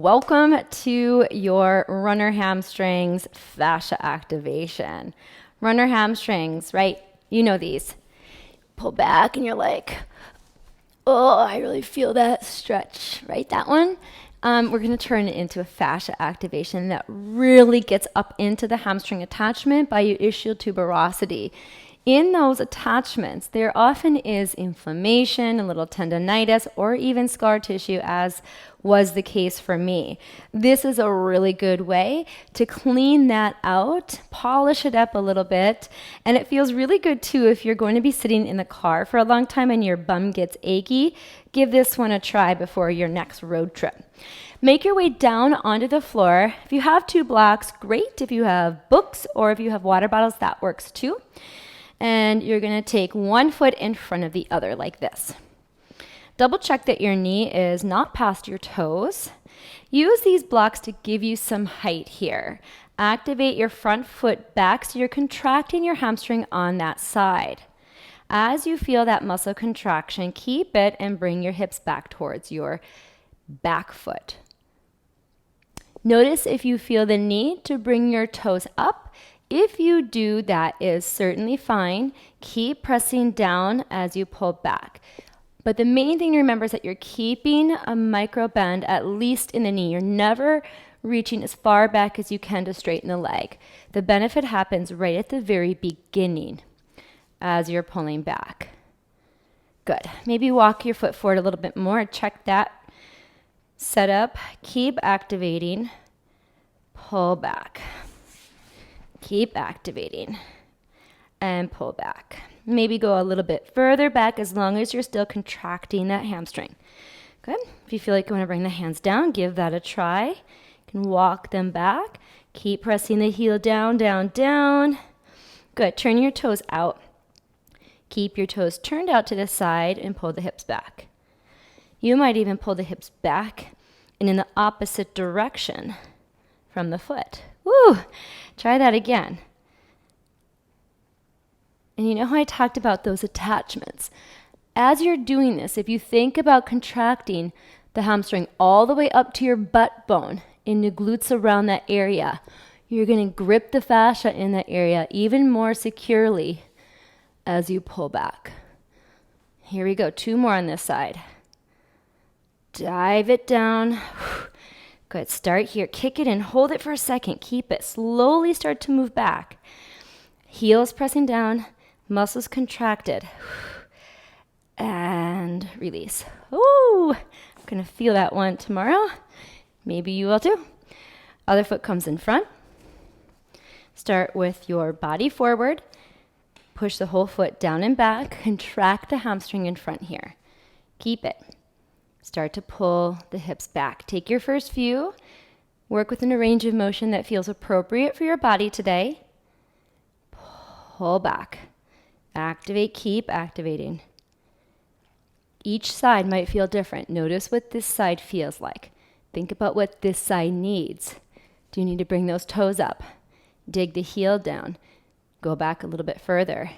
Welcome to your runner hamstrings fascia activation. Runner hamstrings, right? You know these. Pull back and you're like, oh, I really feel that stretch, right? That one. We're going to turn it into a fascia activation that really gets up into the hamstring attachment by your ischial tuberosity. In those attachments, there often is inflammation, a little tendonitis, or even scar tissue, as was the case for me. This is a really good way to clean that out, polish it up a little bit, and it feels really good too if you're going to be sitting in the car for a long time and your bum gets achy. Give this one a try before your next road trip. Make your way down onto the floor. If you have 2 blocks, great. If you have books or if you have water bottles, that works too. And you're going to take one foot in front of the other like this. Double check that your knee is not past your toes. Use these blocks to give you some height here. Activate your front foot back so you're contracting your hamstring on that side. As you feel that muscle contraction, keep it and bring your hips back towards your back foot. Notice if you feel the need to bring your toes up. If you do, that is certainly fine. Keep pressing down as you pull back. But the main thing to remember is that you're keeping a micro bend at least in the knee. You're never reaching as far back as you can to straighten the leg. The benefit happens right at the very beginning as you're pulling back. Good. Maybe walk your foot forward a little bit more. Check that. Set up. Keep activating. Pull back. Keep activating and pull back. Maybe go a little bit further back as long as you're still contracting that hamstring. Good. If you feel like you want to bring the hands down, give that a try. You can walk them back. Keep pressing the heel down, down, down. Good. Turn your toes out. Keep your toes turned out to the side and pull the hips back. You might even pull the hips back and in the opposite direction from the foot. Woo! Try that again. And you know how I talked about those attachments? As you're doing this, if you think about contracting the hamstring all the way up to your butt bone and the glutes around that area, you're going to grip the fascia in that area even more securely as you pull back. Here we go. 2 more on this side. Dive it down. Good. Start here. Kick it and hold it for a second. Keep it. Slowly start to move back. Heels pressing down. Muscles contracted. And release. Ooh, I'm going to feel that one tomorrow. Maybe you will too. Other foot comes in front. Start with your body forward. Push the whole foot down and back. Contract the hamstring in front here. Keep it. Start to pull the hips back. Take your first few. Work within a range of motion that feels appropriate for your body today. Pull back. Activate. Keep activating. Each side might feel different. Notice what this side feels like. Think about what this side needs. Do you need to bring those toes up? Dig the heel down. Go back a little bit further.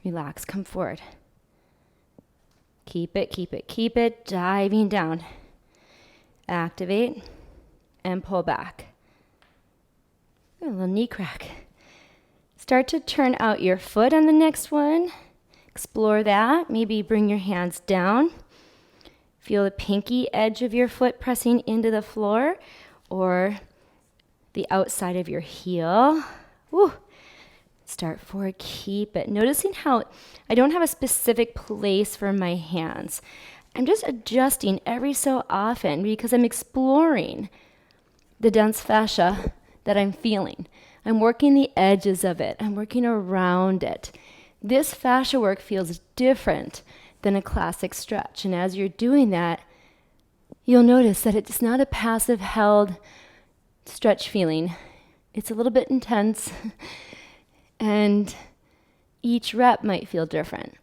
Relax. Come forward. Keep it, keep it, keep it, diving down. Activate and pull back. A little knee crack. Start to turn out your foot on the next one. Explore that. Maybe bring your hands down. Feel the pinky edge of your foot pressing into the floor or the outside of your heel. Woo. Start forward, keep it. Noticing how I don't have a specific place for my hands. I'm just adjusting every so often because I'm exploring the dense fascia that I'm feeling. I'm working the edges of it. I'm working around it. This fascia work feels different than a classic stretch. And as you're doing that, you'll notice that it's not a passive held stretch feeling. It's a little bit intense. And each rep might feel different.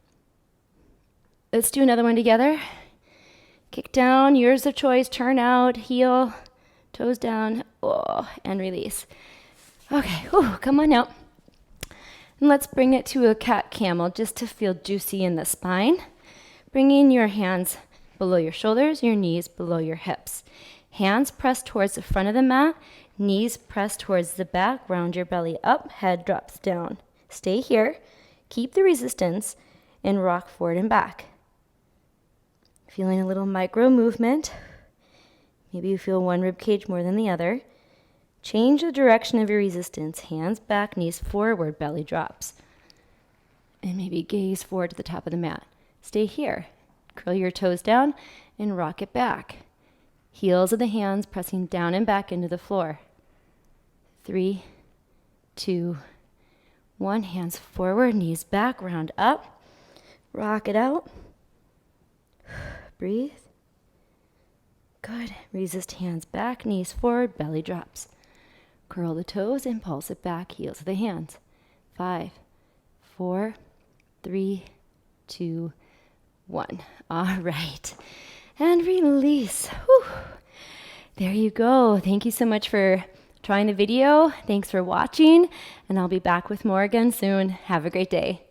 Let's do another one together. Kick down, yours of choice, turn out, heel, toes down, and release. Okay, come on out. And let's bring it to a cat camel just to feel juicy in the spine. Bringing your hands below your shoulders, your knees below your hips. Hands pressed towards the front of the mat, knees pressed towards the back, round your belly up, head drops down. Stay here, keep the resistance, and rock forward and back. Feeling a little micro movement. Maybe you feel one rib cage more than the other. Change the direction of your resistance. Hands back, knees forward, belly drops. And maybe gaze forward to the top of the mat. Stay here. Curl your toes down and rock it back. Heels of the hands pressing down and back into the floor. 3, 2, 1. Hands forward, knees back, round up. Rock it out. Breathe. Good. Resist, hands back, knees forward, belly drops. Curl the toes and pulse it back, heels of the hands. 5, 4, 3, 2, 1. All right. And release. Whew. There you go. Thank you so much for trying the video. Thanks for watching, and I'll be back with more again soon. Have a great day.